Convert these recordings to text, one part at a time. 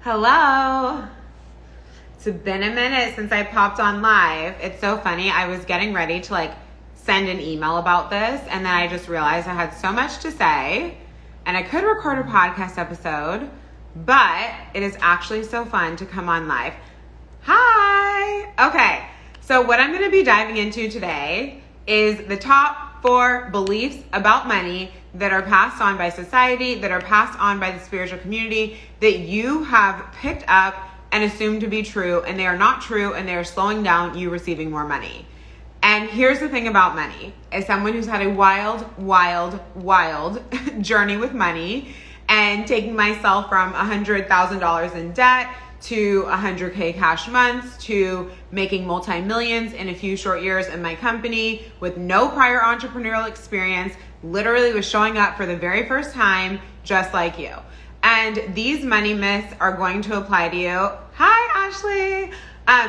Hello. It's been a minute since I popped on live. It's so funny. I was getting ready to send an email about this, and then I just realized I had so much to say and I could record a podcast episode, but it is actually so fun to come on live. Hi. Okay. So what I'm going to be diving into today is the top 4 beliefs about money that are passed on by society, that are passed on by the spiritual community, that you have picked up and assumed to be true, and they are not true, and they are slowing down you receiving more money. And here's the thing about money. As someone who's had a wild journey with money and taking myself from $100,000 in debt to 100K cash months to making multi-millions in a few short years in my company with no prior entrepreneurial experience, literally was showing up for the very first time, just like you. And these money myths are going to apply to you. Hi, Ashley.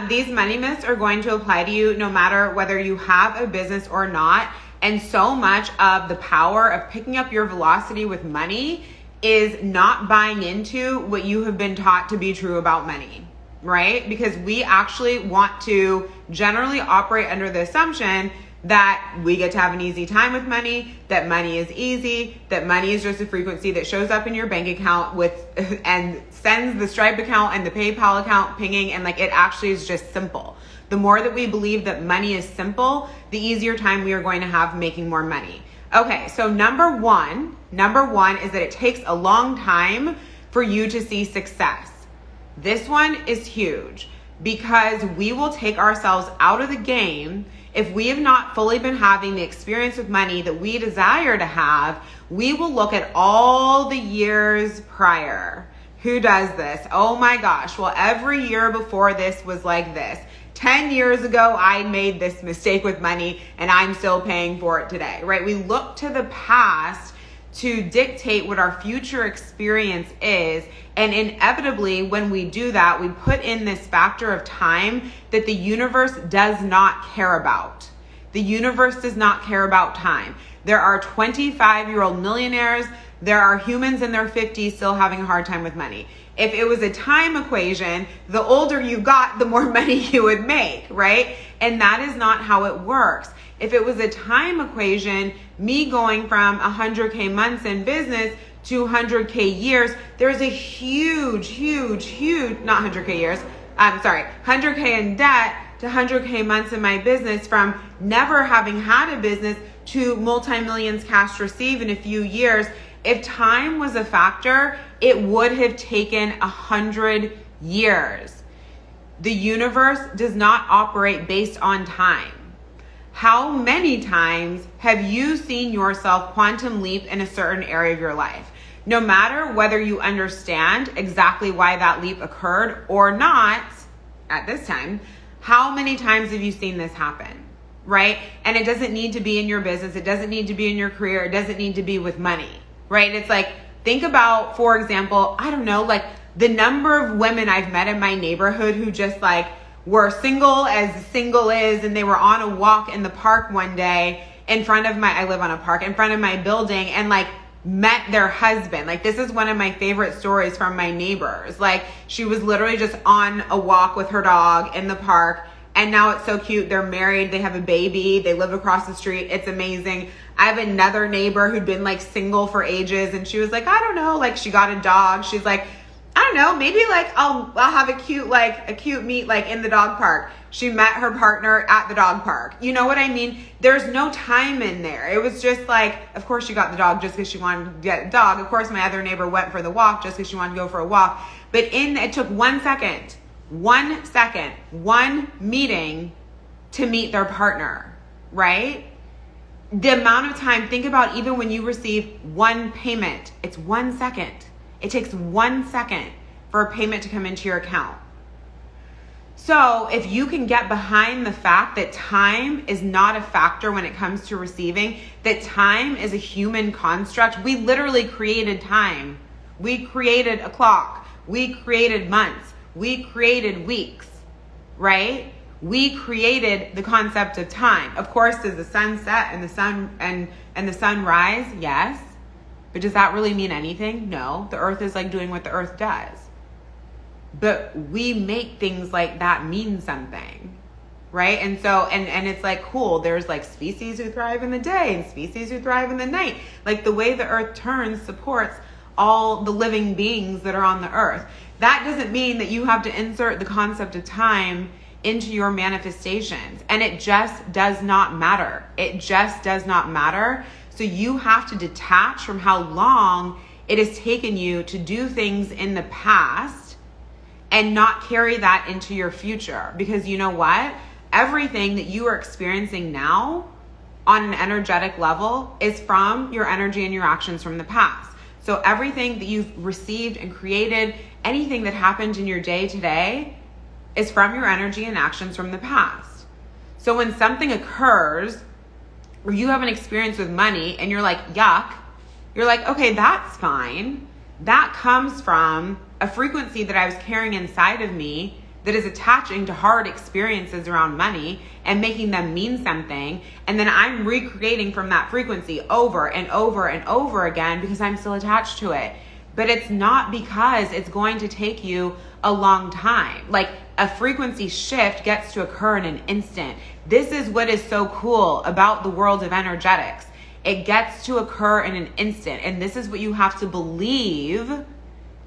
These money myths are going to apply to you no matter whether you have a business or not. And so much of the power of picking up your velocity with money is not buying into what you have been taught to be true about money, right? Because we actually want to generally operate under the assumption that we get to have an easy time with money, that money is easy, that money is just a frequency that shows up in your bank account and sends the Stripe account and the PayPal account pinging, and it actually is just simple. The more that we believe that money is simple, the easier time we are going to have making more money. Okay, so number one is that it takes a long time for you to see success. This one is huge because we will take ourselves out of the game if we have not fully been having the experience with money that we desire to have. We will look at all the years prior. Who does this? Oh my gosh. Well, every year before this was like this. 10 years ago, I made this mistake with money and I'm still paying for it today, right? We look to the past to dictate what our future experience is. And inevitably, when we do that, we put in this factor of time that the universe does not care about. The universe does not care about time. There are 25-year-old millionaires. There are humans in their 50s still having a hard time with money. If it was a time equation, the older you got, the more money you would make, right? And that is not how it works. If it was a time equation, me going from 100K months in business to 100K years, there's a huge, not 100K years, 100K in debt to 100K months in my business, from never having had a business to multi-millions cash received in a few years. If time was a factor, it would have taken 100 years. The universe does not operate based on time. How many times have you seen yourself quantum leap in a certain area of your life? No matter whether you understand exactly why that leap occurred or not at this time, how many times have you seen this happen, right? And it doesn't need to be in your business. It doesn't need to be in your career. It doesn't need to be with money, right? It's think about, for example, I don't know, the number of women I've met in my neighborhood who just were single as single is, and they were on a walk in the park one day I live on a park, in front of my building, and met their husband. This is one of my favorite stories from my neighbors. She was literally just on a walk with her dog in the park, and now it's so cute. They're married, they have a baby, they live across the street. It's amazing. I have another neighbor who'd been single for ages, and she was I don't know, she got a dog. She's I don't know, maybe I'll have a cute meet in the dog park. She met her partner at the dog park. You know what I mean? There's no time in there. It was just of course she got the dog just because she wanted to get a dog. Of course my other neighbor went for the walk just because she wanted to go for a walk. But it took 1 second, 1 meeting to meet their partner, right? The amount of time, think about even when you receive one payment, it's 1 second. It takes 1 second for a payment to come into your account. So if you can get behind the fact that time is not a factor when it comes to receiving, that time is a human construct. We literally created time. We created a clock. We created months. We created weeks, right? We created the concept of time. Of course, does the sun set and the sun and the sun rise? Yes. But does that really mean anything? No. The earth is doing what the earth does. but we make things like that mean something, right? And so, and it's like, cool, there's like species who thrive in the day and species who thrive in the night. Like the way the earth turns supports all the living beings that are on the earth. That doesn't mean that you have to insert the concept of time into your manifestations. And it just does not matter. It just does not matter. So you have to detach from how long it has taken you to do things in the past and not carry that into your future. Because you know what? Everything that you are experiencing now on an energetic level is from your energy and your actions from the past. So everything that you've received and created, anything that happened in your day today is from your energy and actions from the past. So when something occurs or you have an experience with money and you're like, yuck, you're like, okay, that's fine. That comes from a frequency that I was carrying inside of me that is attaching to hard experiences around money and making them mean something. And then I'm recreating from that frequency over and over and over again because I'm still attached to it. But it's not because it's going to take you a long time. Like a frequency shift gets to occur in an instant. This is what is so cool about the world of energetics. It gets to occur in an instant. And this is what you have to believe.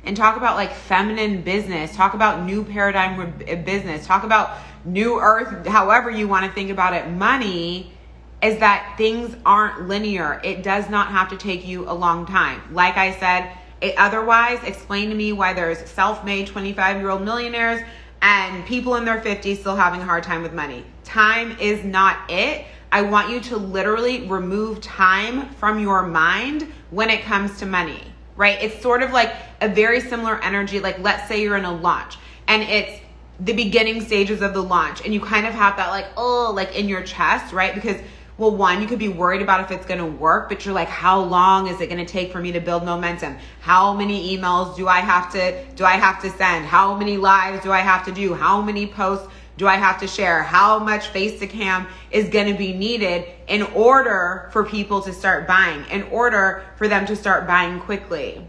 And talk about like feminine business, talk about new paradigm business, talk about new earth, however you want to think about it. Money is that things aren't linear. It does not have to take you a long time. Like I said, otherwise, explain to me why there's self-made 25-year-old millionaires and people in their 50s still having a hard time with money. Time is not it. I want you to literally remove time from your mind when it comes to money, right? It's sort of like a very similar energy. Like let's say you're in a launch and it's the beginning stages of the launch and you kind of have that like, oh, like in your chest, right? Because well, one, you could be worried about if it's going to work, but you're like, how long is it going to take for me to build momentum? How many emails do I have to send? How many lives do I have to do? How many posts do I have to share? How much face to cam is going to be needed in order for people to start buying, in order for them to start buying quickly?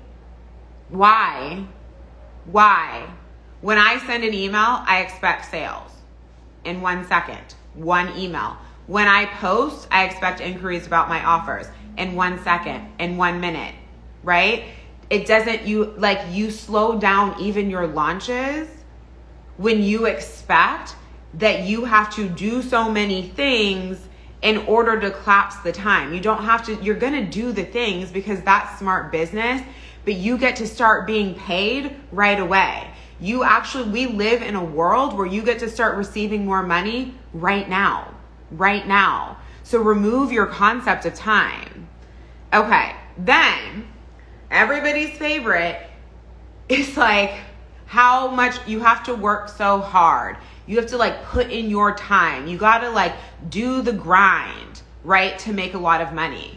Why? When I send an email, I expect sales in 1 second, one email. When I post, I expect inquiries about my offers in 1 second, in 1 minute, right? It doesn't, you slow down even your launches when you expect that you have to do so many things in order to collapse the time. You don't have to, you're going to do the things because that's smart business, but you get to start being paid right away. We live in a world where you get to start receiving more money right now. So remove your concept of time. Okay, then everybody's favorite is like how much you have to work so hard. You have to like put in your time. You got to like do the grind, right, to make a lot of money.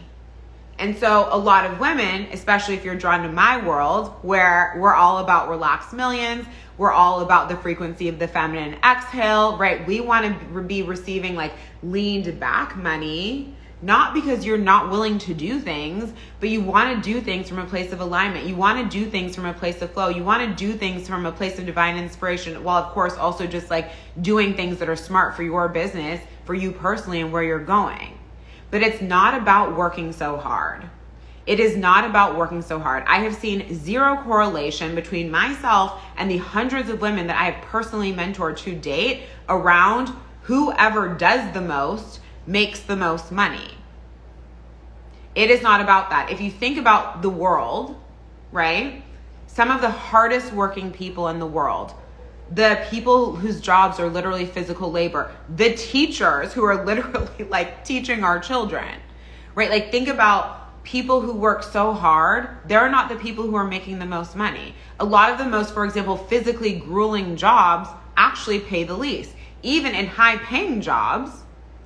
And so a lot of women, especially if you're drawn to my world where we're all about relaxed millions, we're all about the frequency of the feminine exhale, right? We want to be receiving like leaned back money, not because you're not willing to do things, but you want to do things from a place of alignment. You want to do things from a place of flow. You want to do things from a place of divine inspiration, while of course also just like doing things that are smart for your business, for you personally and where you're going. But it's not about working so hard. It is not about working so hard. I have seen zero correlation between myself and the hundreds of women that I have personally mentored to date around whoever does the most makes the most money. It is not about that. If you think about the world, right? Some of the hardest working people in the world, the people whose jobs are literally physical labor, the teachers who are literally like teaching our children, right? Like think about people who work so hard. They're not the people who are making the most money. A lot of the most, for example, physically grueling jobs actually pay the least. Even in high paying jobs,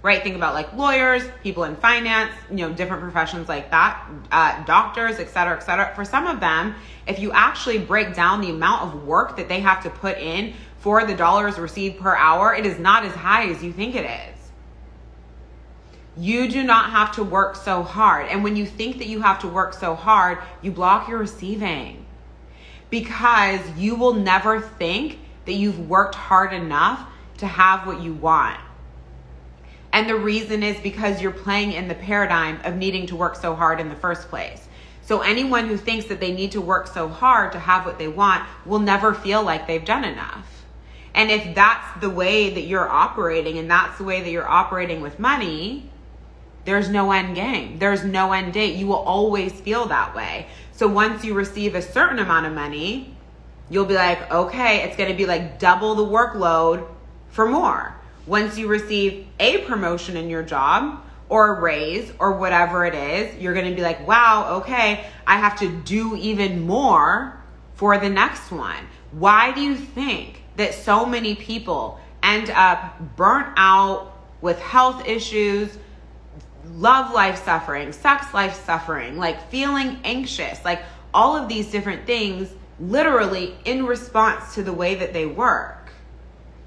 right? Think about like lawyers, people in finance, different professions like that, doctors, et cetera, et cetera. For some of them, if you actually break down the amount of work that they have to put in for the dollars received per hour, it is not as high as you think it is. You do not have to work so hard. And when you think that you have to work so hard, you block your receiving. because you will never think that you've worked hard enough to have what you want. And the reason is because you're playing in the paradigm of needing to work so hard in the first place. So anyone who thinks that they need to work so hard to have what they want will never feel like they've done enough. And if that's the way that you're operating, and that's the way that you're operating with money, there's no end game. There's no end date. You will always feel that way. So once you receive a certain amount of money, you'll be like, okay, it's going to be like double the workload for more. Once you receive a promotion in your job or a raise or whatever it is, you're going to be like, wow, okay, I have to do even more for the next one. Why do you think that so many people end up burnt out with health issues, love life suffering, sex life suffering, like feeling anxious, like all of these different things literally in response to the way that they work?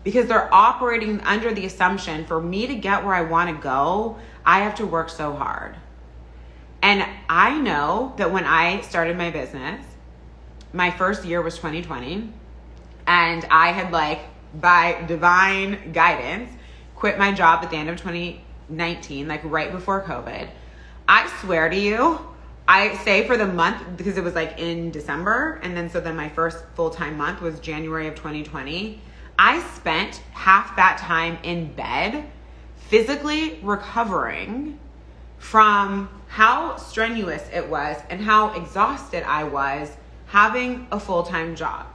Because they're operating under the assumption, for me to get where I want to go, I have to work so hard. And I know that when I started my business, my first year was 2020, and I had, like, by divine guidance, quit my job at the end of 2019, like right before COVID. I swear to you, I say for the month, because it was like in December, and then my first full-time month was January of 2020. I spent half that time in bed, physically recovering from how strenuous it was and how exhausted I was having a full-time job.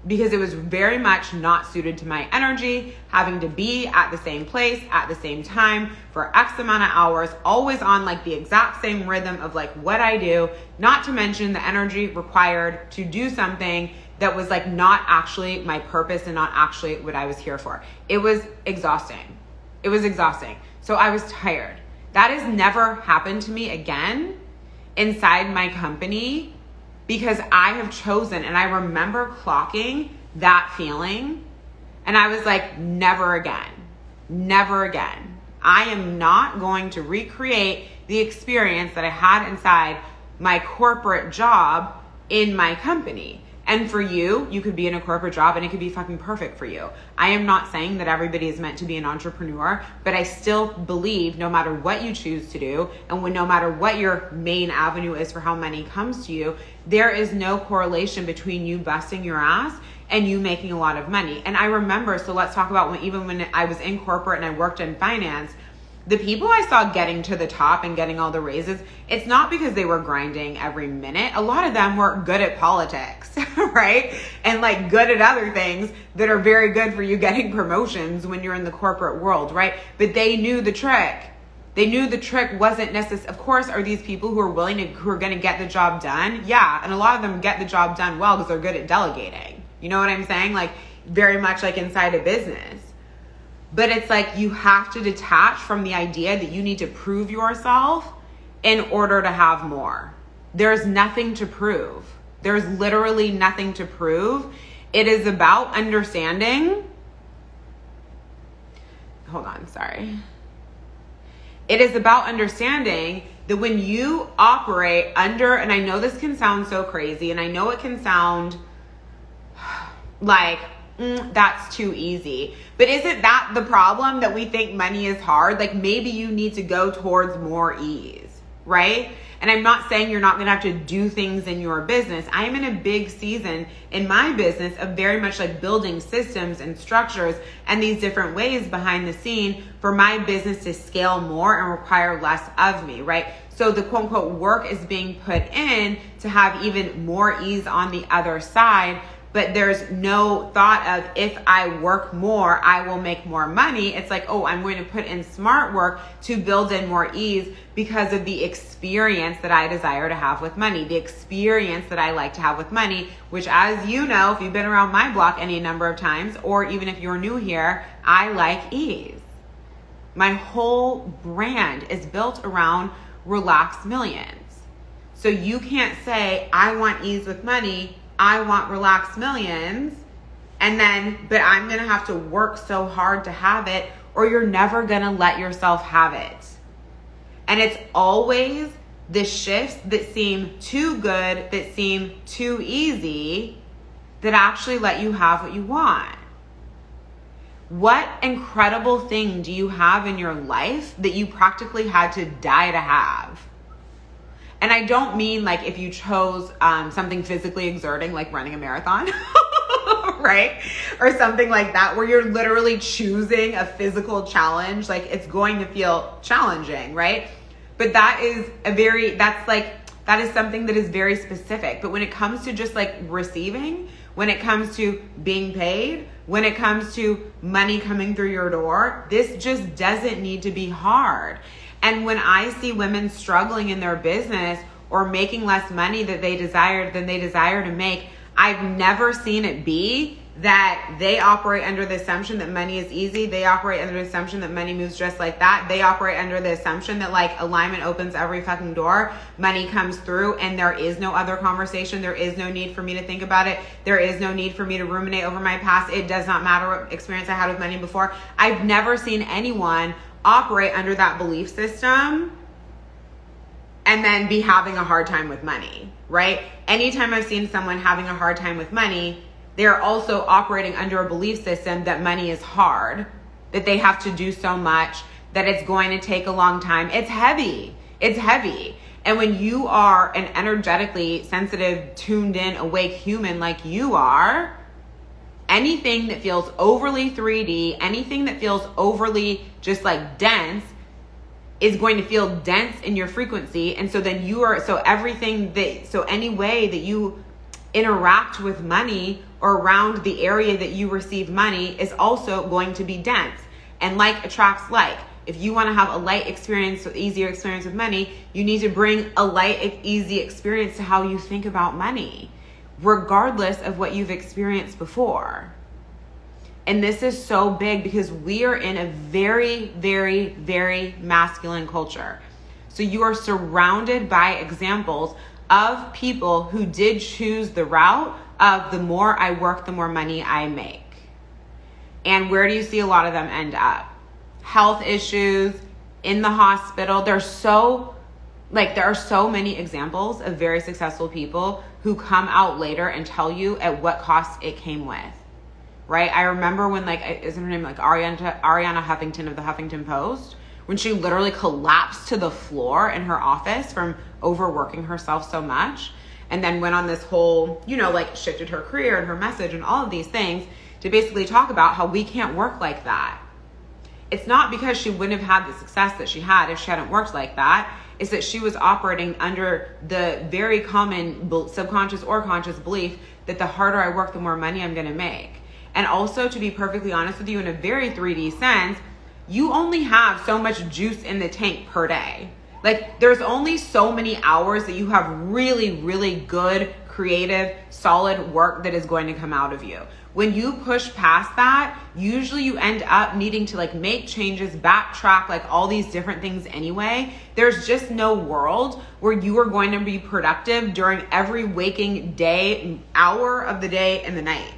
Because it was very much not suited to my energy, having to be at the same place at the same time for X amount of hours, always on like the exact same rhythm of like what I do, not to mention the energy required to do something that was like not actually my purpose and not actually what I was here for. It was exhausting. It was exhausting. So I was tired. That has never happened to me again inside my company, because I have chosen, and I remember clocking that feeling, and I was like, never again, never again. I am not going to recreate the experience that I had inside my corporate job in my company. And for you, you could be in a corporate job and it could be fucking perfect for you. I am not saying that everybody is meant to be an entrepreneur, but I still believe no matter what you choose to do, and no matter what your main avenue is for how money comes to you, there is no correlation between you busting your ass and you making a lot of money. And I remember, so let's talk about even when I was in corporate and I worked in finance, the people I saw getting to the top and getting all the raises, it's not because they were grinding every minute. A lot of them were good at politics, right? And like good at other things that are very good for you getting promotions when you're in the corporate world, right? But they knew the trick. They knew the trick wasn't necessary. Of course, are these people who are who are going to get the job done? Yeah. And a lot of them get the job done well because they're good at delegating. You know what I'm saying? Like very much like inside a business. But it's like you have to detach from the idea that you need to prove yourself in order to have more. There's nothing to prove. There's literally nothing to prove. It is about understanding. Hold on, sorry. It is about understanding that when you operate under, and I know this can sound so crazy, and I know it can sound like, that's too easy. But isn't that the problem, that we think money is hard? Like maybe you need to go towards more ease, right? And I'm not saying you're not going to have to do things in your business. I am in a big season in my business of very much like building systems and structures and these different ways behind the scene for my business to scale more and require less of me, right? So the quote unquote work is being put in to have even more ease on the other side. But there's no thought of, if I work more, I will make more money. It's like, oh, I'm going to put in smart work to build in more ease because of the experience that I desire to have with money, the experience that I like to have with money, which, as you know, if you've been around my block any number of times, or even if you're new here, I like ease. My whole brand is built around Relax Millions. So you can't say, I want ease with money, I want Relax Millions, and then, but I'm going to have to work so hard to have it, or you're never going to let yourself have it. And it's always the shifts that seem too good, that seem too easy, that actually let you have what you want? What incredible thing do you have in your life that you practically had to die to have? And I don't mean like if you chose something physically exerting, like running a marathon, right? Or something like that, where you're literally choosing a physical challenge. Like it's going to feel challenging, right? But that is that is something that is very specific. But when it comes to just like receiving, when it comes to being paid, when it comes to money coming through your door, this just doesn't need to be hard. And when I see women struggling in their business or making less money than they desire to make, I've never seen it be that they operate under the assumption that money is easy. They operate under the assumption that money moves just like that. They operate under the assumption that like alignment opens every fucking door, money comes through, and there is no other conversation. There is no need for me to think about it. There is no need for me to ruminate over my past. It does not matter what experience I had with money before. I've never seen anyone operate under that belief system and then be having a hard time with money, right? Anytime I've seen someone having a hard time with money, they're also operating under a belief system that money is hard, that they have to do so much, that it's going to take a long time. It's heavy. It's heavy. And when you are an energetically sensitive, tuned in, awake human like you are, anything that feels overly 3D, anything that feels overly just like dense is going to feel dense in your frequency. And so then any way that you interact with money or around the area that you receive money is also going to be dense. And like attracts like. If you want to have a light experience, easier experience with money, you need to bring a light, easy experience to how you think about money, regardless of what you've experienced before. And this is so big because we are in a very, very, very masculine culture. So you are surrounded by examples of people who did choose the route of the more I work, the more money I make. And where do you see a lot of them end up? Health issues, in the hospital. There are so many examples of very successful people who come out later and tell you at what cost it came with. Right? I remember when isn't her name Ariana Huffington of the Huffington Post, when she literally collapsed to the floor in her office from overworking herself so much, and then went on this whole, shifted her career and her message and all of these things to basically talk about how we can't work like that. It's not because she wouldn't have had the success that she had if she hadn't worked like that. It's that she was operating under the very common subconscious or conscious belief that the harder I work, the more money I'm going to make. And also, to be perfectly honest with you, in a very 3D sense, you only have so much juice in the tank per day. Like, there's only so many hours that you have really, really good, creative, solid work that is going to come out of you. When you push past that, usually you end up needing to make changes, backtrack, all these different things anyway. There's just no world where you are going to be productive during every waking day, hour of the day and the night.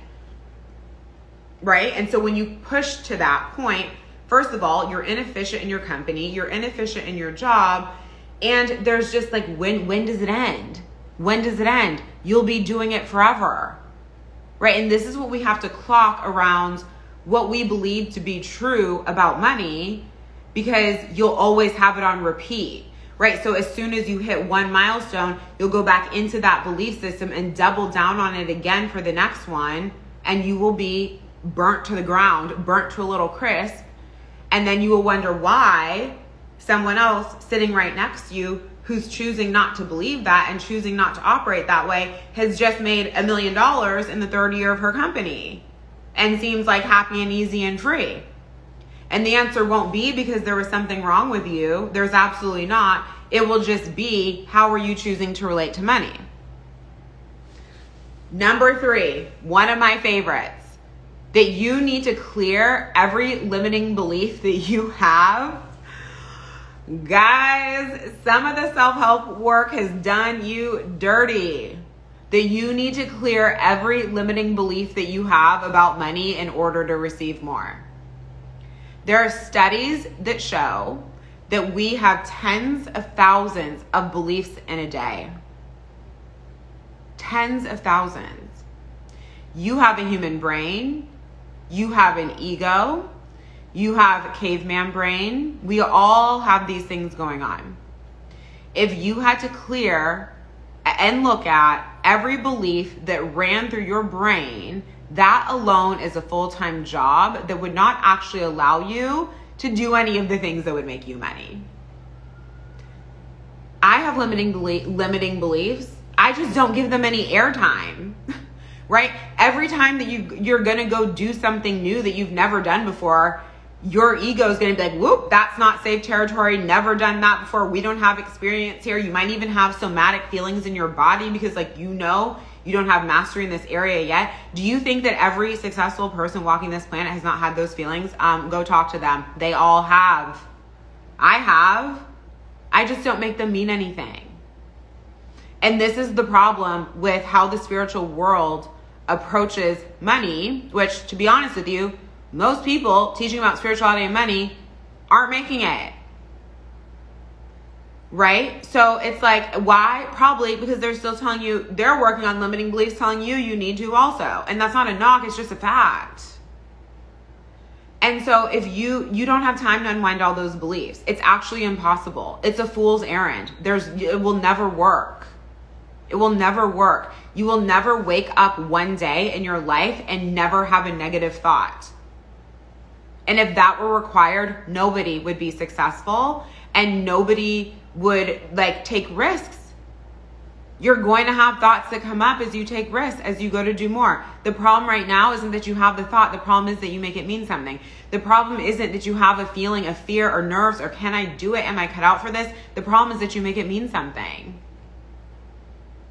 Right? And so when you push to that point, first of all, you're inefficient in your company, you're inefficient in your job, and there's just when does it end? When does it end? You'll be doing it forever. Right? And this is what we have to clock around what we believe to be true about money, because you'll always have it on repeat. Right? So as soon as you hit one milestone, you'll go back into that belief system and double down on it again for the next one, and you will be burnt to the ground, burnt to a little crisp. And then you will wonder why someone else sitting right next to you who's choosing not to believe that and choosing not to operate that way has just made $1 million in the third year of her company and seems like happy and easy and free. And the answer won't be because there was something wrong with you. There's absolutely not. It will just be, how are you choosing to relate to money? Number 3, one of my favorites, that you need to clear every limiting belief that you have. Guys, some of the self-help work has done you dirty. That you need to clear every limiting belief that you have about money in order to receive more. There are studies that show that we have tens of thousands of beliefs in a day. Tens of thousands. You have a human brain. You have an ego. You have a caveman brain. We all have these things going on. If you had to clear and look at every belief that ran through your brain, that alone is a full-time job that would not actually allow you to do any of the things that would make you money. I have limiting beliefs. I just don't give them any airtime, right? Every time that you're going to go do something new that you've never done before, your ego is going to be like, whoop, that's not safe territory. Never done that before. We don't have experience here. You might even have somatic feelings in your body because you don't have mastery in this area yet. Do you think that every successful person walking this planet has not had those feelings? Go talk to them. They all have. I have. I just don't make them mean anything. And this is the problem with how the spiritual world approaches money, which, to be honest with you, most people teaching about spirituality and money aren't making it. Right? So it's like, why? Probably because they're still telling you, they're working on limiting beliefs, telling you need to also. And that's not a knock, it's just a fact. And so if you don't have time to unwind all those beliefs, it's actually impossible. It's a fool's errand. It will never work. It will never work. You will never wake up one day in your life and never have a negative thought. And if that were required, nobody would be successful and nobody would take risks. You're going to have thoughts that come up as you take risks, as you go to do more. The problem right now isn't that you have the thought. The problem is that you make it mean something. The problem isn't that you have a feeling of fear or nerves or can I do it? Am I cut out for this? The problem is that you make it mean something.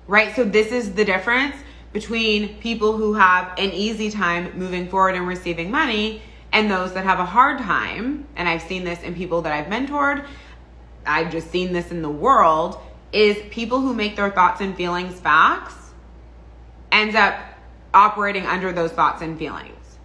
Right? So this is the difference between people who have an easy time moving forward and receiving money and those that have a hard time. And I've seen this in people that I've mentored. I've just seen this in the world, is people who make their thoughts and feelings facts end up operating under those thoughts and feelings.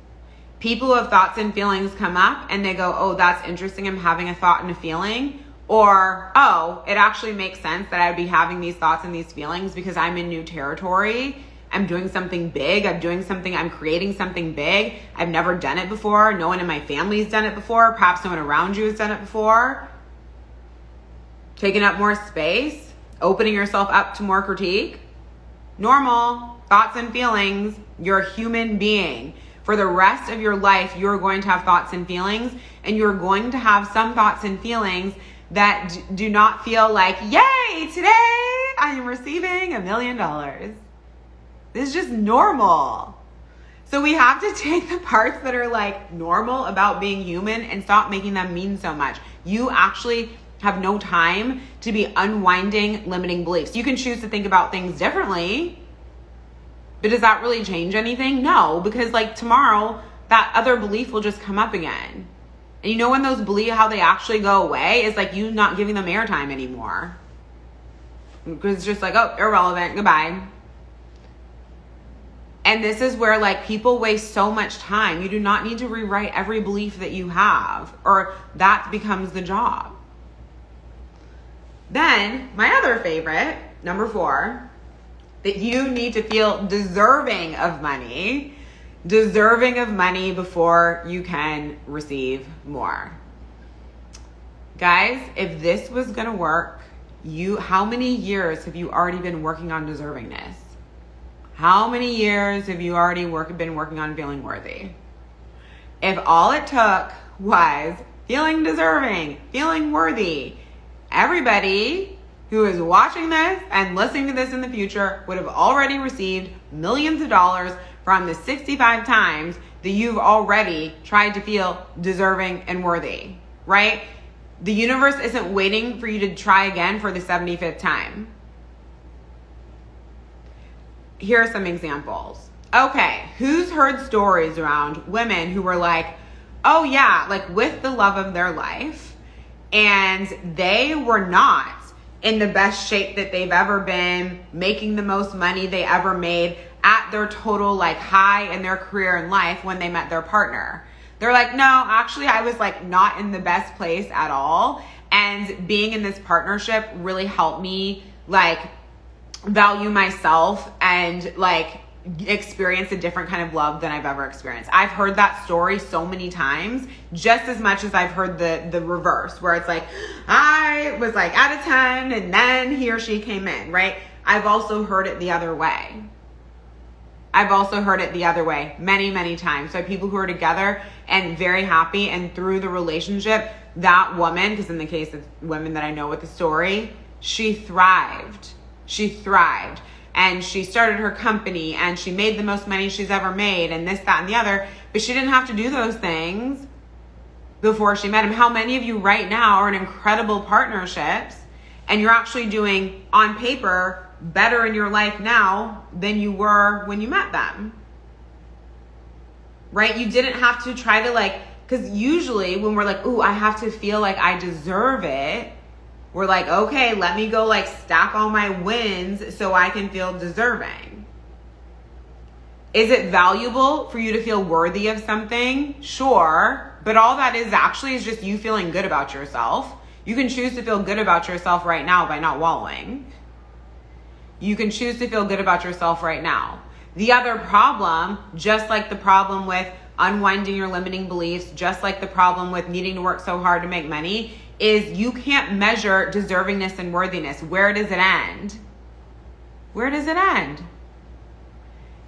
People who have thoughts and feelings come up and they go, oh, that's interesting, I'm having a thought and a feeling. Or, oh, it actually makes sense that I'd be having these thoughts and these feelings because I'm in new territory. I'm doing something big. I'm creating something big. I've never done it before. No one in my family's done it before. Perhaps no one around you has done it before. Taking up more space, opening yourself up to more critique. Normal thoughts and feelings. You're a human being. For the rest of your life, you're going to have thoughts and feelings, and you're going to have some thoughts and feelings that do not feel like, yay, today I am receiving $1 million. This is just normal. So we have to take the parts that are normal about being human and stop making them mean so much. You actually have no time to be unwinding limiting beliefs. You can choose to think about things differently, but does that really change anything? No, because tomorrow that other belief will just come up again. And you know when those beliefs, how they actually go away is you not giving them airtime anymore. Because it's just oh, irrelevant, goodbye. And this is where people waste so much time. You do not need to rewrite every belief that you have, or that becomes the job. Then my other favorite, number 4, that you need to feel deserving of money before you can receive more. Guys, if this was going to work, how many years have you already been working on deservingness? How many years have you already been working on feeling worthy? If all it took was feeling deserving, feeling worthy, everybody who is watching this and listening to this in the future would have already received millions of dollars from the 65 times that you've already tried to feel deserving and worthy, right? The universe isn't waiting for you to try again for the 75th time. Here are some examples. Okay, who's heard stories around women who were oh yeah, with the love of their life, and they were not in the best shape that they've ever been, making the most money they ever made, at their total high in their career and life when they met their partner. They're no, actually I was not in the best place at all. And being in this partnership really helped me like value myself and like experience a different kind of love than I've ever experienced. I've heard that story so many times, just as much as I've heard the reverse, where it's like, I was like out of 10 and then he or she came in, right? I've also heard it the other way. I've also heard it the other way many, many times. So people who are together and very happy, and through the relationship, that woman, because in the case of women that I know with the story, she thrived. She thrived. And she started her company and she made the most money she's ever made and this, that, and the other. But she didn't have to do those things before she met him. How many of you right now are in incredible partnerships and you're actually doing, on paper, better in your life now than you were when you met them? Right? You didn't have to try to like, because usually when we're like, ooh, I have to feel like I deserve it, we're like, okay, let me go like stack all my wins so I can feel deserving. Is it valuable for you to feel worthy of something? Sure. But all that is actually is just you feeling good about yourself. You can choose to feel good about yourself right now by not wallowing. You can choose to feel good about yourself right now. The other problem, just like the problem with unwinding your limiting beliefs, just like the problem with needing to work so hard to make money, is you can't measure deservingness and worthiness. Where does it end? Where does it end?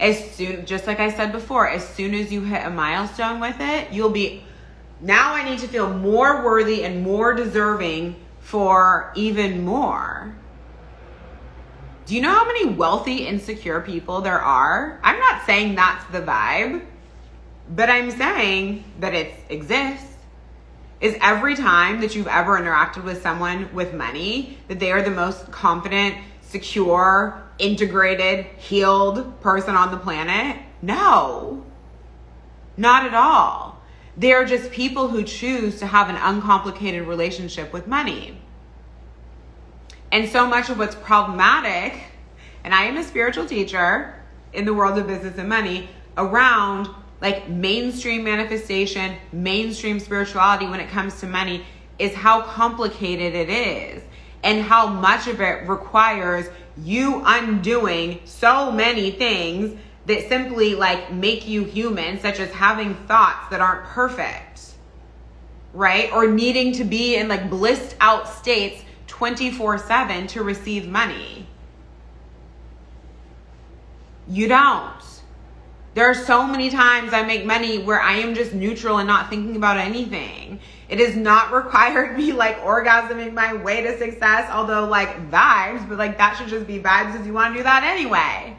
As soon, just like I said before, as soon as you hit a milestone with it, you'll be, now I need to feel more worthy and more deserving for even more. Do you know how many wealthy, insecure people there are? I'm not saying that's the vibe, but I'm saying that it exists. Is every time that you've ever interacted with someone with money that they are the most confident, secure, integrated, healed person on the planet? No, not at all. They're just people who choose to have an uncomplicated relationship with money. And so much of what's problematic, and I am a spiritual teacher in the world of business and money, around like mainstream manifestation, mainstream spirituality when it comes to money, is how complicated it is and how much of it requires you undoing so many things that simply like make you human, such as having thoughts that aren't perfect, right? Or needing to be in like blissed out states 24/7 to receive money. You don't. There are so many times I make money where I am just neutral and not thinking about anything. It has not required me like orgasming my way to success, although like vibes, but like that should just be vibes if you want to do that anyway.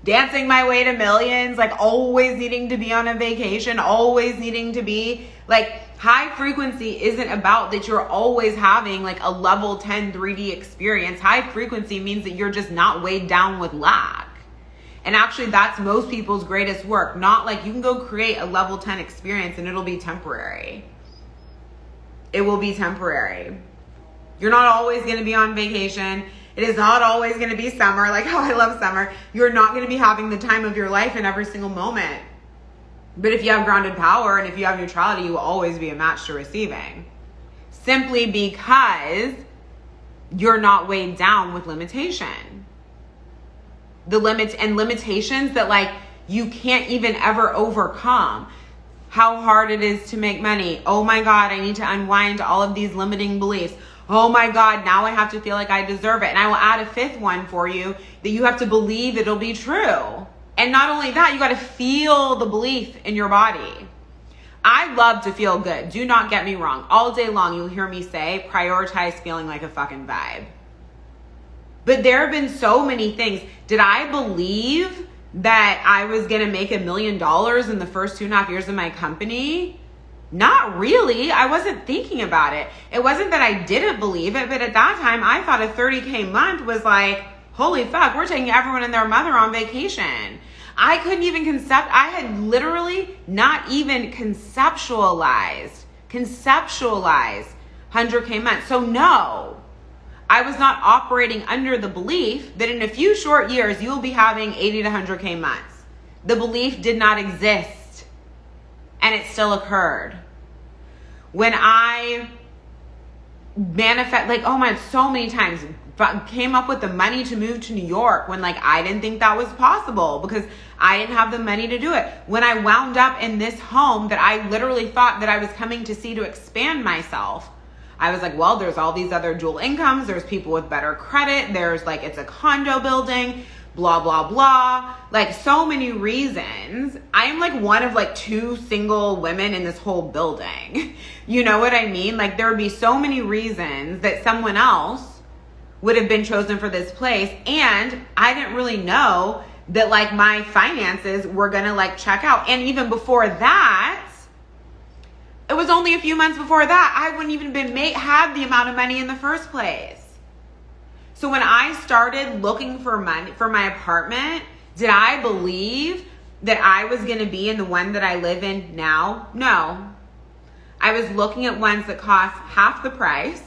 Dancing my way to millions, like always needing to be on a vacation, always needing to be like high frequency isn't about that you're always having like a level 10 3D experience. High frequency means that you're just not weighed down with lack. And actually that's most people's greatest work. Not like you can go create a level 10 experience and it'll be temporary. It will be temporary. You're not always going to be on vacation. It is not always going to be summer. Like how I love summer. You're not going to be having the time of your life in every single moment. But if you have grounded power and if you have neutrality, you will always be a match to receiving. Simply because you're not weighed down with limitation. The limits and limitations that like you can't even ever overcome. How hard it is to make money. Oh my God, I need to unwind all of these limiting beliefs. Oh my God, now I have to feel like I deserve it. And I will add a fifth one for you, that you have to believe it'll be true. And not only that, you got to feel the belief in your body. I love to feel good. Do not get me wrong. All day long, you'll hear me say, prioritize feeling like a fucking vibe. But there have been so many things. Did I believe that I was going to make $1 million in the first 2.5 years of my company? Not really. I wasn't thinking about it. It wasn't that I didn't believe it, but at that time I thought a 30K month was like, holy fuck, we're taking everyone and their mother on vacation. I couldn't even I had literally not even conceptualized 100K months. So no, I was not operating under the belief that in a few short years, you will be having 80 to 100K months. The belief did not exist, and it still occurred. When I manifest, like, oh my, so many times came up with the money to move to New York when like I didn't think that was possible because I didn't have the money to do it. When I wound up in this home that I literally thought that I was coming to see to expand myself, I was like, well, there's all these other dual incomes. There's people with better credit. There's like, it's a condo building, blah, blah, blah. Like so many reasons. I am like one of like 2 single women in this whole building. You know what I mean? Like there would be so many reasons that someone else would have been chosen for this place. And I didn't really know that like my finances were going to like check out. And even before that, it was only a few months before that, I wouldn't even had the amount of money in the first place. So when I started looking for money for my apartment, did I believe that I was going to be in the one that I live in now? No. I was looking at ones that cost half the price,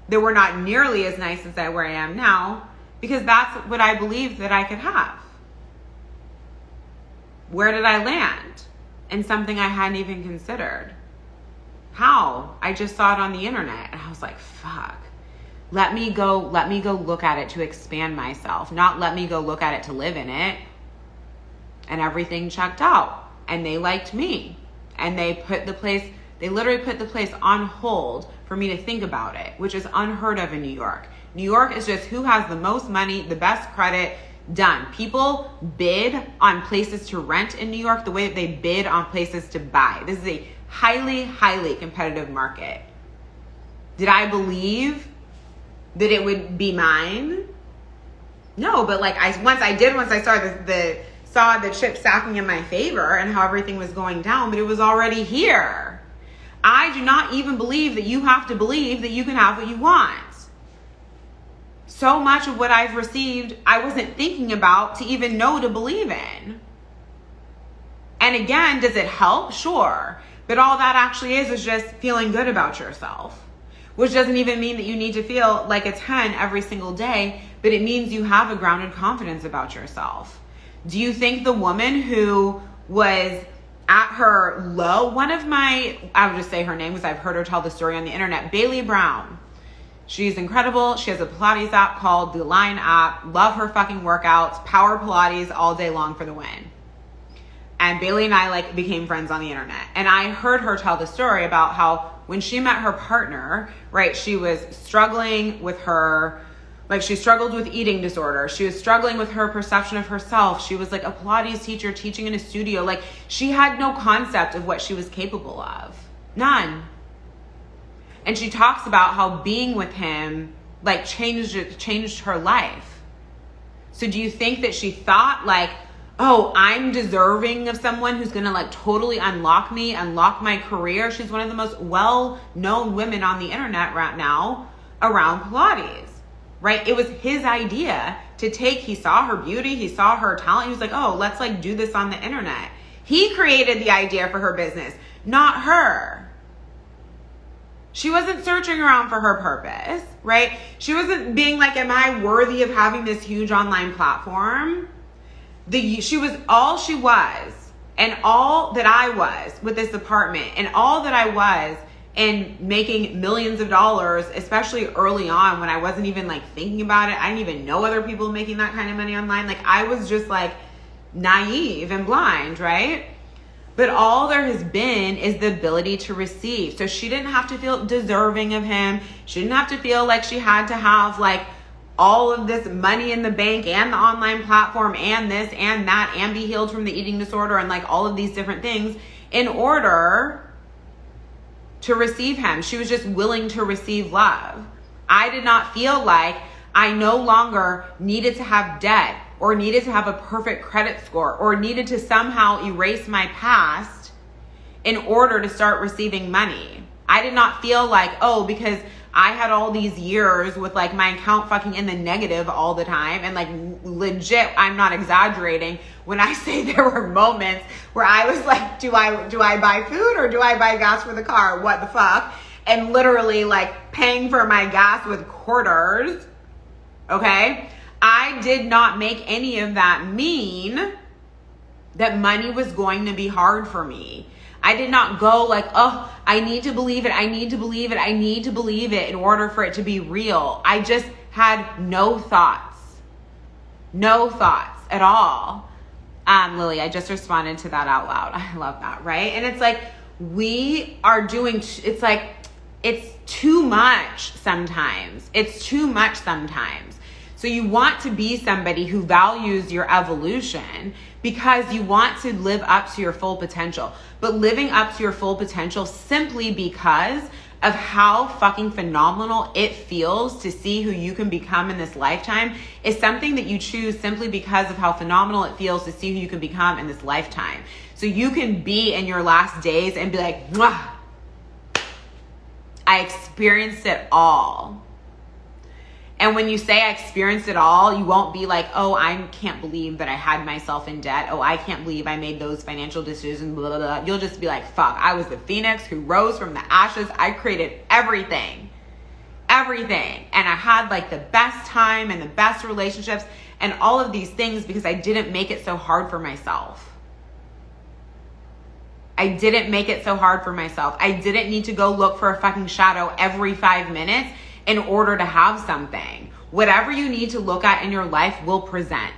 that were not nearly as nice as where I am now, because that's what I believed that I could have. Where did I land? In something I hadn't even considered. How? I just saw it on the internet and I was like, fuck. Let me go look at it to expand myself, not let me go look at it to live in it. And everything checked out and they liked me and they literally put the place on hold for me to think about it, which is unheard of in New York. New York is just who has the most money, the best credit, done. People bid on places to rent in New York the way that they bid on places to buy. This is a highly, highly competitive market. Did I believe that it would be mine? No, but like once I saw the chip stacking in my favor and how everything was going down, but it was already here. I do not even believe that you have to believe that you can have what you want. So much of what I've received, I wasn't thinking about to even know to believe in. And again, does it help? Sure. But all that actually is just feeling good about yourself, which doesn't even mean that you need to feel like a 10 every single day, but it means you have a grounded confidence about yourself. Do you think the woman who was at her low, I would just say her name because I've heard her tell the story on the internet, Bailey Brown. She's incredible. She has a Pilates app called the Line app. Love her fucking workouts. Power Pilates all day long for the win. And Bailey and I like became friends on the internet. And I heard her tell the story about how when she met her partner, right, she was struggling with she struggled with eating disorder. She was struggling with her perception of herself. She was like a Pilates teacher teaching in a studio. Like she had no concept of what she was capable of. None. And she talks about how being with him like changed her life. So do you think that she thought like, oh, I'm deserving of someone who's going to like totally unlock me, unlock my career? She's one of the most well-known women on the internet right now around Pilates, right? It was his idea he saw her beauty, he saw her talent. He was like, oh, let's like do this on the internet. He created the idea for her business, not her. She wasn't searching around for her purpose, right? She wasn't being like, am I worthy of having this huge online platform? She was all she was and all that I was with this apartment and all that I was in making millions of dollars, especially early on when I wasn't even like thinking about it. I didn't even know other people making that kind of money online. Like I was just like naive and blind, right? But all there has been is the ability to receive. So she didn't have to feel deserving of him. She didn't have to feel like she had to have like all of this money in the bank and the online platform and this and that and be healed from the eating disorder and like all of these different things in order to receive him. She was just willing to receive love. I did not feel like I no longer needed to have debt or needed to have a perfect credit score or needed to somehow erase my past in order to start receiving money. I did not feel like, oh, because I had all these years with like my account fucking in the negative all the time. And like legit, I'm not exaggerating when I say there were moments where I was like, do I buy food or do I buy gas for the car? What the fuck? And literally like paying for my gas with quarters. Okay. I did not make any of that mean that money was going to be hard for me. I did not go like, oh, I need to believe it. I need to believe it. I need to believe it in order for it to be real. I just had no thoughts at all. Lily, I just responded to that out loud. I love that, right? And it's like, we are doing, it's like, it's too much sometimes. It's too much sometimes. So you want to be somebody who values your evolution because you want to live up to your full potential. But living up to your full potential simply because of how fucking phenomenal it feels to see who you can become in this lifetime is something that you choose simply because of how phenomenal it feels to see who you can become in this lifetime. So you can be in your last days and be like, mwah, I experienced it all. And when you say I experienced it all, you won't be like, oh, I can't believe that I had myself in debt. Oh, I can't believe I made those financial decisions, blah, blah, blah. You'll just be like, fuck, I was the phoenix who rose from the ashes. I created everything. And I had like the best time and the best relationships and all of these things because I didn't make it so hard for myself. I didn't need to go look for a fucking shadow every 5 minutes in order to have something. Whatever you need to look at in your life will present.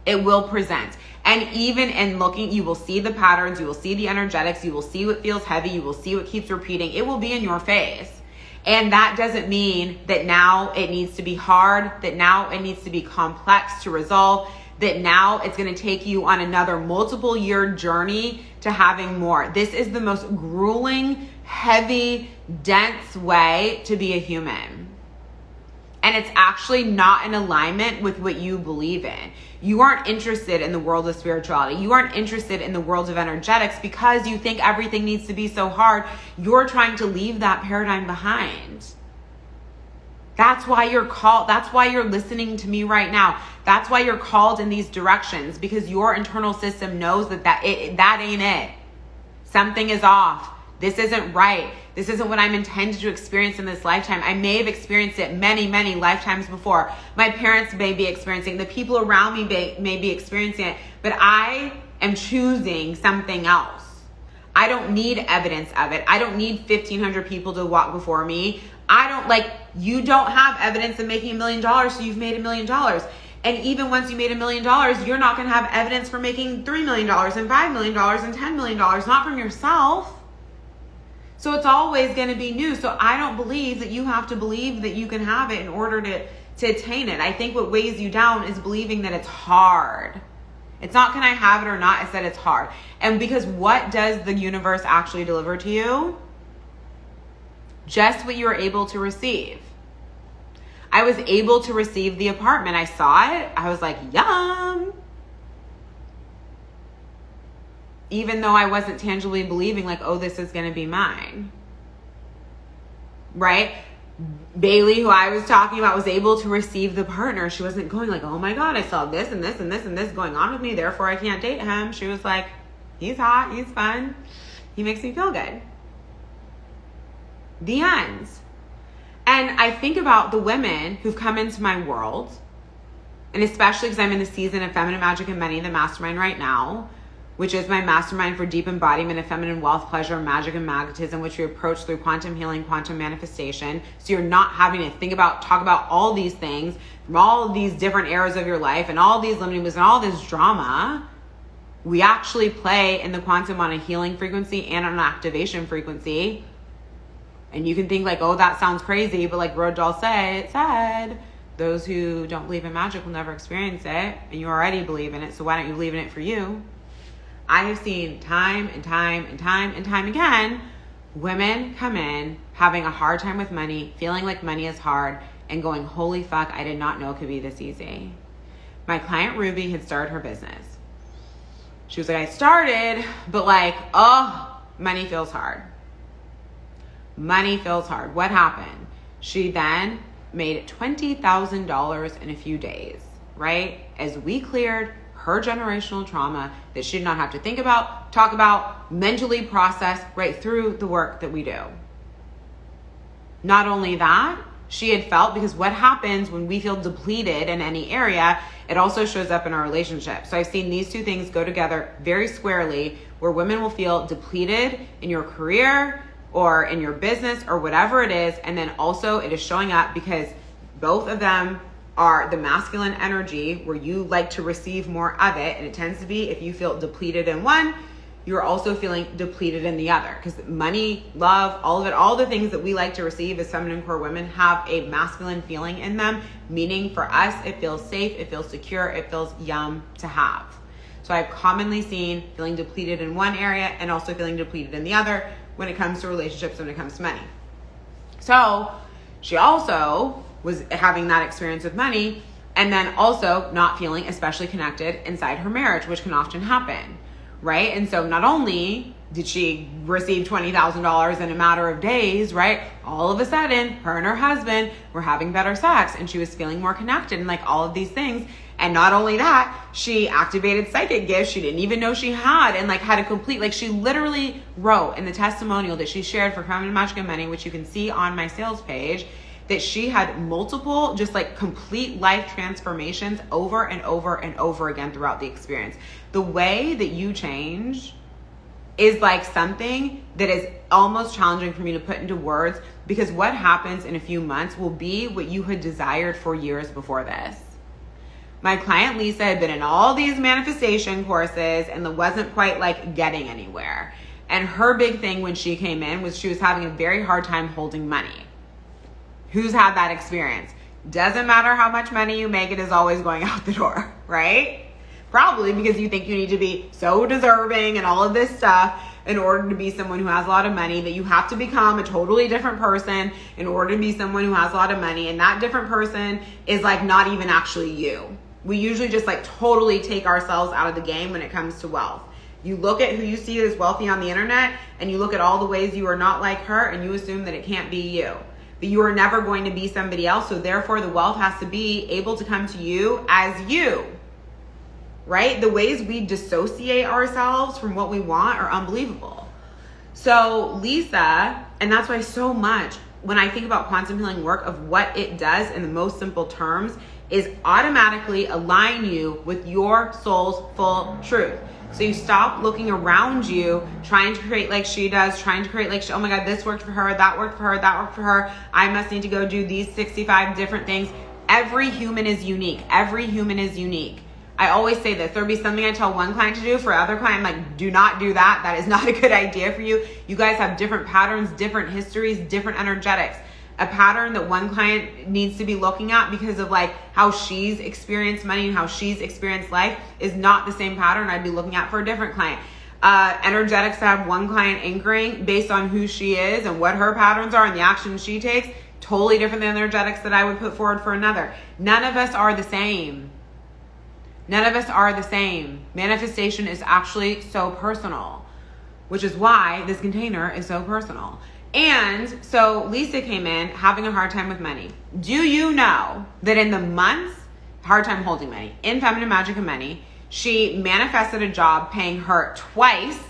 It will present. And even in looking, you will see the patterns, you will see the energetics, you will see what feels heavy, you will see what keeps repeating. It will be in your face. And that doesn't mean that now it needs to be hard, that now it needs to be complex to resolve, that now it's going to take you on another multiple year journey to having more. This is the most grueling, heavy, dense way to be a human. And it's actually not in alignment with what you believe in. You aren't interested in the world of spirituality. You aren't interested in the world of energetics because you think everything needs to be so hard. You're trying to leave that paradigm behind. That's why you're called. That's why you're listening to me right now. That's why you're called in these directions, because your internal system knows that ain't it. Something is off. This isn't right. This isn't what I'm intended to experience in this lifetime. I may have experienced it many, many lifetimes before. My parents may be experiencing, the people around me may be experiencing it, but I am choosing something else. I don't need evidence of it. I don't need 1,500 people to walk before me. You don't have evidence of making $1 million, so you've made $1 million. And even once you made $1 million, you're not going to have evidence for making $3 million and $5 million and $10 million, not from yourself. So it's always going to be new. So I don't believe that you have to believe that you can have it in order to attain it. I think what weighs you down is believing that it's hard. It's not can I have it or not, it's that it's hard. And because what does the universe actually deliver to you? Just what you were able to receive. I was able to receive the apartment. I saw it. I was like, yum. Even though I wasn't tangibly believing like, oh, this is going to be mine. Right? Bailey, who I was talking about, was able to receive the partner. She wasn't going like, oh my God, I saw this and this and this and this going on with me, therefore I can't date him. She was like, he's hot, he's fun, he makes me feel good. The end. And I think about the women who've come into my world, and especially because I'm in the season of Feminine Magic and Money, the mastermind right now, which is my mastermind for deep embodiment of feminine wealth, pleasure, magic, and magnetism, which we approach through quantum healing, quantum manifestation. So you're not having to talk about all these things from all of these different eras of your life and all these limiting beliefs and all this drama. We actually play in the quantum on a healing frequency and on an activation frequency. And you can think like, oh, that sounds crazy. But like Road Doll said, those who don't believe in magic will never experience it. And you already believe in it. So why don't you believe in it for you? I have seen time and time again, women come in having a hard time with money, feeling like money is hard, and going, holy fuck, I did not know it could be this easy. My client Ruby had started her business. She was like, I started, but like, oh, money feels hard. Money feels hard. What happened? She then made $20,000 in a few days, right? As we cleared her generational trauma that she did not have to think about, talk about, mentally process right through the work that we do. Not only that, she had felt, because what happens when we feel depleted in any area, it also shows up in our relationship. So I've seen these two things go together very squarely, where women will feel depleted in your career or in your business or whatever it is. And then also it is showing up because both of them are the masculine energy, where you like to receive more of it. And it tends to be, if you feel depleted in one, you're also feeling depleted in the other, because money, love, all of it, all the things that we like to receive as feminine core women have a masculine feeling in them, meaning for us, it feels safe, it feels secure, it feels yum to have. So I've commonly seen feeling depleted in one area and also feeling depleted in the other when it comes to relationships, when it comes to money. So she also was having that experience with money, and then also not feeling especially connected inside her marriage, which can often happen. Right? And so not only did she receive $20,000 in a matter of days, right? All of a sudden, her and her husband were having better sex, and she was feeling more connected, and like all of these things. And not only that, she activated psychic gifts she didn't even know she had, and like had a complete, like she literally wrote in the testimonial that she shared for Feminine Magic and Money, which you can see on my sales page, that she had multiple, just like complete life transformations over and over and over again throughout the experience. The way that you change is like something that is almost challenging for me to put into words, because what happens in a few months will be what you had desired for years before this. My client Lisa had been in all these manifestation courses and wasn't quite like getting anywhere. And her big thing when she came in was she was having a very hard time holding money. Who's had that experience? Doesn't matter how much money you make, it is always going out the door, right? Probably because you think you need to be so deserving and all of this stuff in order to be someone who has a lot of money, that you have to become a totally different person in order to be someone who has a lot of money. And that different person is like not even actually you. We usually just like totally take ourselves out of the game when it comes to wealth. You look at who you see as wealthy on the internet, and you look at all the ways you are not like her, and you assume that it can't be you. But you are never going to be somebody else. So therefore the wealth has to be able to come to you as you, right? The ways we dissociate ourselves from what we want are unbelievable. So Lisa, and that's why so much when I think about quantum healing work, of what it does in the most simple terms is automatically align you with your soul's full truth. So you stop looking around you, trying to create like she does, trying to create like she, oh my God, this worked for her, that worked for her, that worked for her. I must need to go do these 65 different things. Every human is unique. Every human is unique. I always say this. There'll be something I tell one client to do. For another client, I'm like, do not do that. That is not a good idea for you. You guys have different patterns, different histories, different energetics. A pattern that one client needs to be looking at because of like how she's experienced money and how she's experienced life is not the same pattern I'd be looking at for a different client. Energetics to have one client anchoring based on who she is and what her patterns are and the actions she takes, totally different than energetics that I would put forward for another. None of us are the same. None of us are the same. Manifestation is actually so personal, which is why this container is so personal. And so Lisa came in having a hard time with money. Do you know that in the months, hard time holding money, in Feminine Magic and Money, she manifested a job paying her twice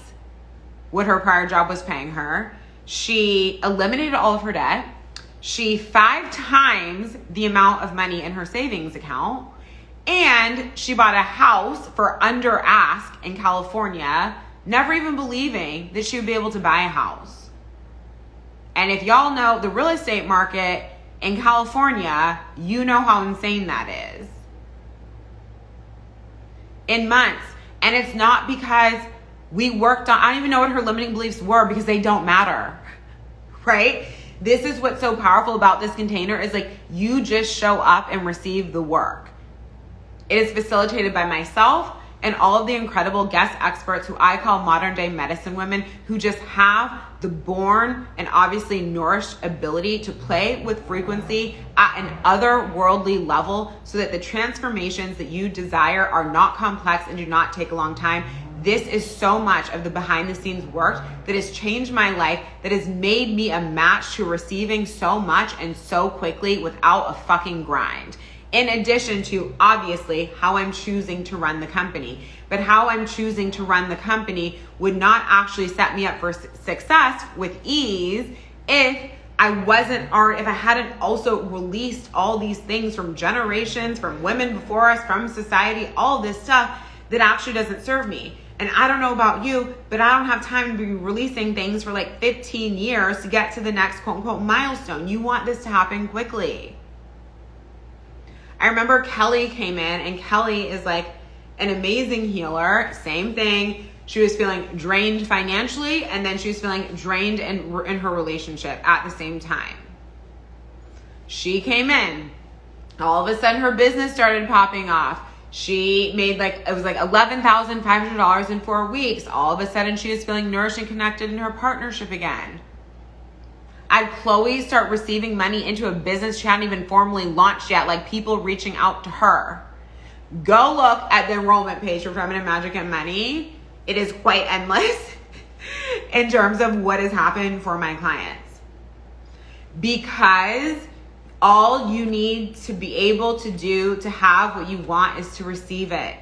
what her prior job was paying her. She eliminated all of her debt. She 5 times the amount of money in her savings account. And she bought a house for under ask in California, never even believing that she would be able to buy a house. And if y'all know the real estate market in California, you know how insane that is. In months. And it's not because we worked on, I don't even know what her limiting beliefs were because they don't matter, right? This is what's so powerful about this container is like you just show up and receive the work. It is facilitated by myself and all of the incredible guest experts who I call modern day medicine women, who just have the born and obviously nourished ability to play with frequency at an otherworldly level so that the transformations that you desire are not complex and do not take a long time. This is so much of the behind the scenes work that has changed my life, that has made me a match to receiving so much and so quickly without a fucking grind. In addition to obviously how I'm choosing to run the company. But how I'm choosing to run the company would not actually set me up for success with ease if if I hadn't also released all these things from generations, from women before us, from society, all this stuff that actually doesn't serve me. And I don't know about you, but I don't have time to be releasing things for like 15 years to get to the next quote unquote milestone. You want this to happen quickly. I remember Kelly came in, and Kelly is like an amazing healer. Same thing. She was feeling drained financially, and then she was feeling drained in her relationship at the same time. She came in. All of a sudden, her business started popping off. She made it was like $11,500 in 4 weeks. All of a sudden, she was feeling nourished and connected in her partnership again. I had Chloe start receiving money into a business she hadn't even formally launched yet, like people reaching out to her. Go look at the enrollment page for Feminine Magic and Money. It is quite endless in terms of what has happened for my clients. Because all you need to be able to do to have what you want is to receive it.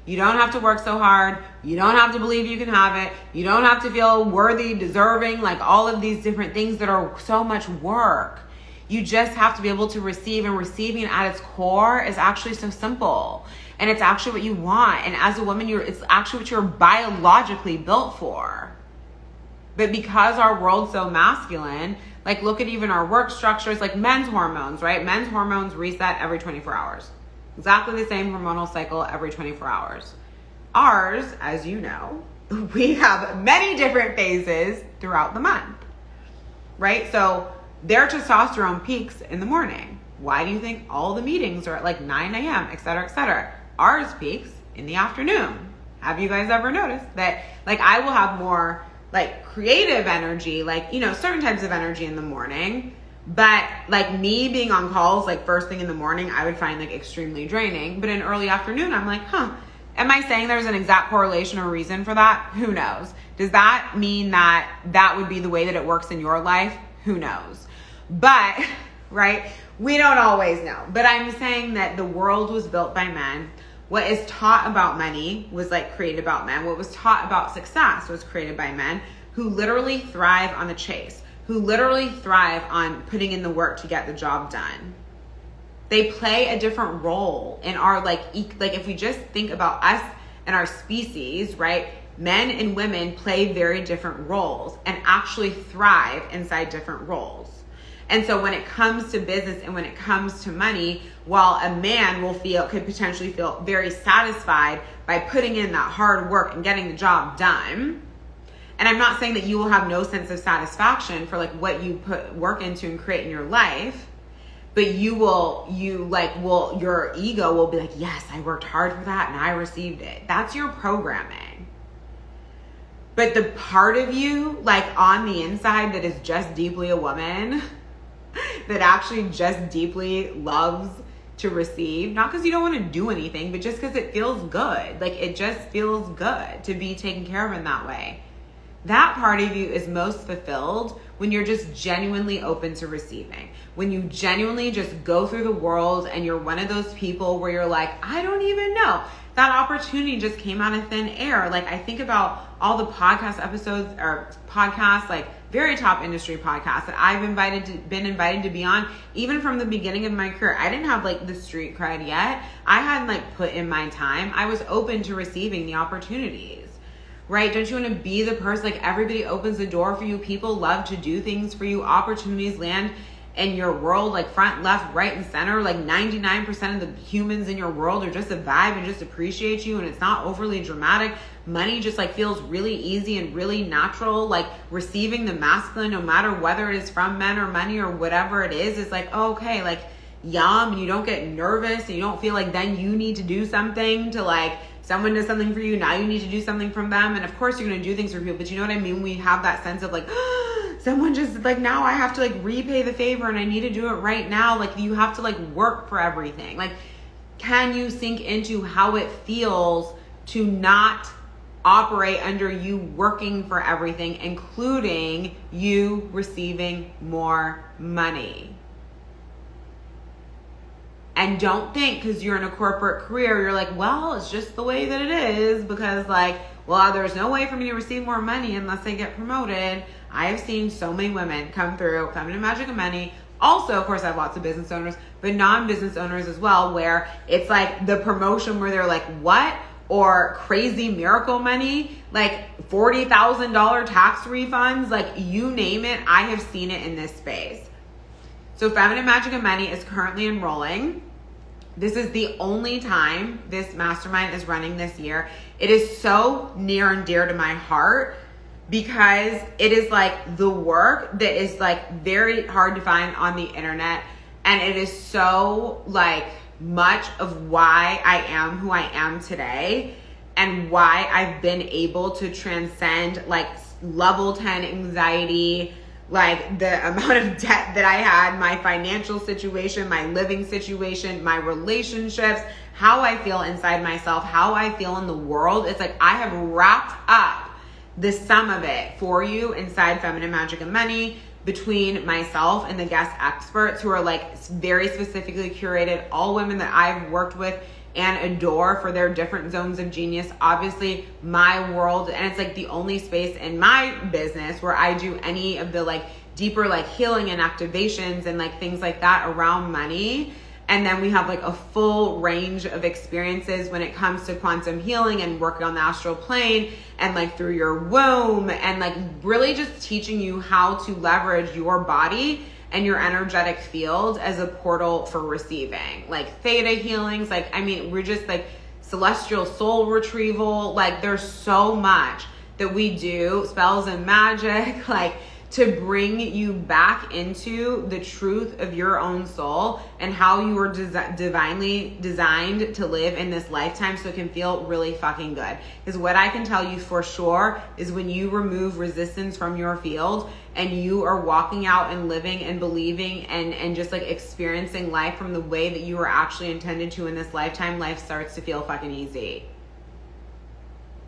You don't have to work so hard. You don't have to believe you can have it. You don't have to feel worthy, deserving, like all of these different things that are so much work. You just have to be able to receive, and receiving at its core is actually so simple. And it's actually what you want. And as a woman, it's actually what you're biologically built for. But because our world's so masculine, like look at even our work structures, like men's hormones, right? Men's hormones reset every 24 hours. Exactly the same hormonal cycle every 24 hours. Ours, as you know, we have many different phases throughout the month, right? So their testosterone peaks in the morning. Why do you think all the meetings are at like 9 a.m., et cetera, et cetera? Ours peaks in the afternoon. Have you guys ever noticed that like I will have more like creative energy, like, you know, certain types of energy in the morning, but like me being on calls like first thing in the morning, I would find like extremely draining. But in early afternoon, I'm like, am I saying there's an exact correlation or reason for that? Who knows? Does that mean that that would be the way that it works in your life? Who knows? But, right, we don't always know. But I'm saying that the world was built by men. What is taught about money was like created about men. What was taught about success was created by men who literally thrive on the chase, who literally thrive on putting in the work to get the job done. They play a different role in our like if we just think about us and our species, right? Men and women play very different roles and actually thrive inside different roles. And so when it comes to business and when it comes to money, while a man could potentially feel very satisfied by putting in that hard work and getting the job done. And I'm not saying that you will have no sense of satisfaction for like what you put work into and create in your life, but your ego will be like, yes, I worked hard for that and I received it. That's your programming. But the part of you like on the inside that is just deeply a woman, that actually just deeply loves to receive, not because you don't want to do anything, but just because it feels good. Like it just feels good to be taken care of in that way. That part of you is most fulfilled when you're just genuinely open to receiving. When you genuinely just go through the world and you're one of those people where you're like, I don't even know. That opportunity just came out of thin air. Like I think about all the podcast episodes or podcasts, like very top industry podcasts that I've been invited to be on, even from the beginning of my career. I didn't have like the street cred yet. I hadn't like put in my time. I was open to receiving the opportunities, right? Don't you want to be the person, like everybody opens the door for you. People love to do things for you. Opportunities land in your world, like front, left, right, and center. Like 99% of the humans in your world are just a vibe and just appreciate you, and it's not overly dramatic. Money just like feels really easy and really natural. Like receiving the masculine, no matter whether it is from men or money or whatever it is like, oh, okay, like yum, and you don't get nervous and you don't feel like then you need to do something to like someone does something for you, now you need to do something from them. And of course you're going to do things for people, but you know what I mean? We have that sense of like, someone just like, now I have to like repay the favor and I need to do it right now. Like you have to like work for everything. Like, can you sink into how it feels to not operate under you working for everything, including you receiving more money? And don't think because you're in a corporate career, you're like, well, it's just the way that it is because like well, there's no way for me to receive more money unless I get promoted. I have seen so many women come through Feminine Magic and Money. Also, of course, I have lots of business owners, but non-business owners as well, where it's like the promotion where they're like, what? Or crazy miracle money, like $40,000 tax refunds, like you name it, I have seen it in this space. So Feminine Magic and Money is currently enrolling. This is the only time this mastermind is running this year. It is so near and dear to my heart because it is like the work that is like very hard to find on the internet. And it is so like much of why I am who I am today and why I've been able to transcend like level 10 anxiety, like the amount of debt that I had, my financial situation, my living situation, my relationships, how I feel inside myself, how I feel in the world. It's like I have wrapped up the sum of it for you inside Feminine Magic and Money, between myself and the guest experts who are like very specifically curated, all women that I've worked with and adore for their different zones of genius. Obviously my world, and it's like the only space in my business where I do any of the like deeper like healing and activations and like things like that around money. And then we have like a full range of experiences when it comes to quantum healing and working on the astral plane and like through your womb and like really just teaching you how to leverage your body and your energetic field as a portal for receiving. Like theta healings, like, I mean, we're just like celestial soul retrieval. Like there's so much that we do, spells and magic, like to bring you back into the truth of your own soul and how you were divinely designed to live in this lifetime so it can feel really fucking good. Because what I can tell you for sure is when you remove resistance from your field and you are walking out and living and believing and just like experiencing life from the way that you were actually intended to in this lifetime, life starts to feel fucking easy.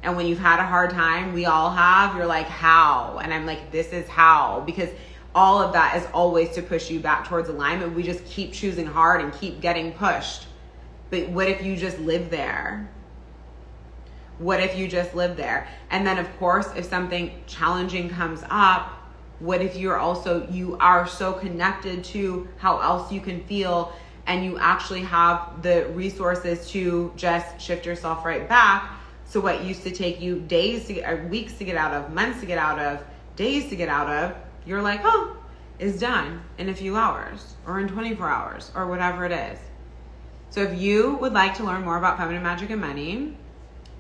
And when you've had a hard time, we all have, you're like, how? And I'm like, this is how. Because all of that is always to push you back towards alignment. We just keep choosing hard and keep getting pushed. But what if you just live there? What if you just live there? And then of course, if something challenging comes up, what if you are so connected to how else you can feel and you actually have the resources to just shift yourself right back. So what used to take you days to get, or weeks to get out of, months to get out of, days to get out of, you're like, oh, it's done in a few hours or in 24 hours or whatever it is. So if you would like to learn more about Feminine Magic and Money,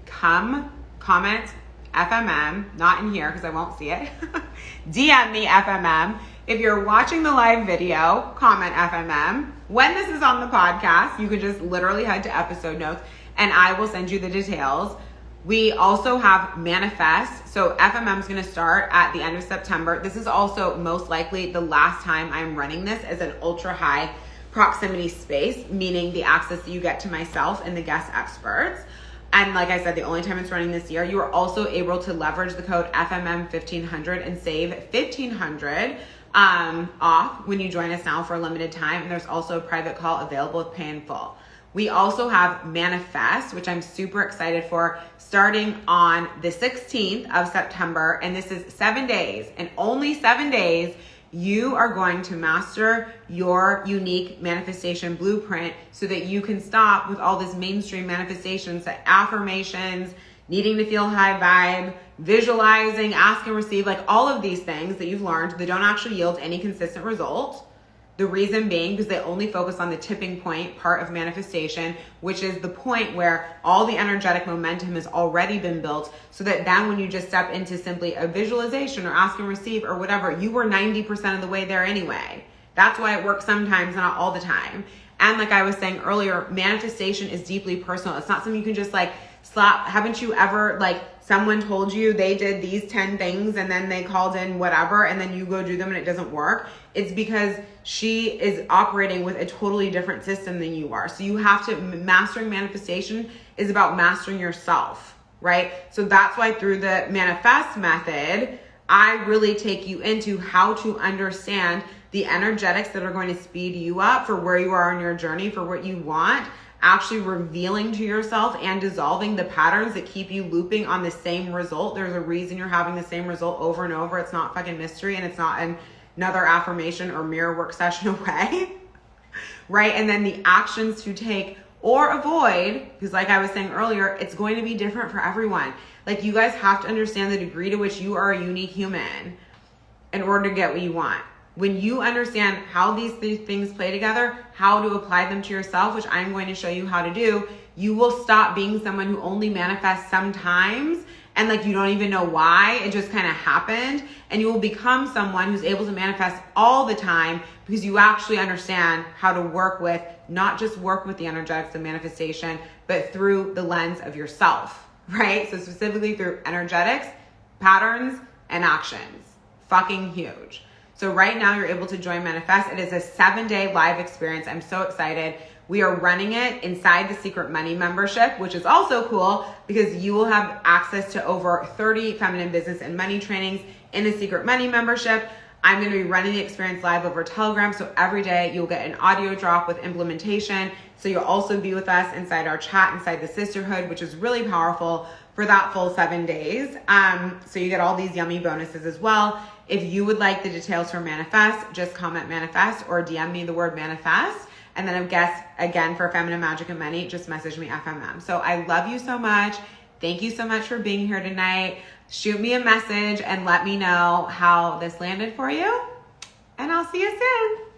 come comment FMM, not in here because I won't see it. DM me FMM. If you're watching the live video, comment FMM. When this is on the podcast, you can just literally head to episode notes and I will send you the details. We also have Manifest. So FMM is going to start at the end of September. This is also most likely the last time I'm running this as an ultra high proximity space, meaning the access that you get to myself and the guest experts. And like I said, the only time it's running this year, you are also able to leverage the code FMM1500 and save $1,500 off when you join us now for a limited time. And there's also a private call available with Pay in Full. We also have Manifest, which I'm super excited for, starting on the 16th of September. And this is 7 days, and only 7 days, you are going to master your unique manifestation blueprint so that you can stop with all this mainstream manifestations, like affirmations, needing to feel high vibe, visualizing, ask and receive, like all of these things that you've learned that don't actually yield any consistent results. The reason being because they only focus on the tipping point part of manifestation, which is the point where all the energetic momentum has already been built, so that then when you just step into simply a visualization or ask and receive or whatever, you were 90% of the way there anyway. That's why it works sometimes, not all the time. And like I was saying earlier, manifestation is deeply personal. It's not something you can just like slap. Haven't you ever, like, someone told you they did these 10 things and then they called in whatever and then you go do them and it doesn't work? It's because she is operating with a totally different system than you are. So you have to, mastering manifestation is about mastering yourself, right? So that's why through the Manifest method, I really take you into how to understand the energetics that are going to speed you up for where you are on your journey, for what you want, actually revealing to yourself and dissolving the patterns that keep you looping on the same result. There's a reason you're having the same result over and over. It's not fucking mystery, and it's not another affirmation or mirror work session away, right? And then the actions to take or avoid, because like I was saying earlier, it's going to be different for everyone. Like, you guys have to understand the degree to which you are a unique human in order to get what you want. When you understand how these things play together, how to apply them to yourself, which I'm going to show you how to do, you will stop being someone who only manifests sometimes and like you don't even know why, it just kind of happened, and you will become someone who's able to manifest all the time because you actually understand how to work with, not just work with the energetics of manifestation, but through the lens of yourself, right? So specifically through energetics, patterns, and actions. Fucking huge. So right now you're able to join Manifest. It is a 7-day live experience. I'm so excited. We are running it inside the Secret Money membership, which is also cool because you will have access to over 30 feminine business and money trainings in the Secret Money membership. I'm going to be running the experience live over Telegram. So every day you'll get an audio drop with implementation. So you'll also be with us inside our chat, inside the sisterhood, which is really powerful for that full 7 days. So you get all these yummy bonuses as well. If you would like the details for Manifest, just comment Manifest or DM me the word Manifest. And then I guess, again, for Feminine Magic and Money, just message me FMM. So I love you so much. Thank you so much for being here tonight. Shoot me a message and let me know how this landed for you. And I'll see you soon.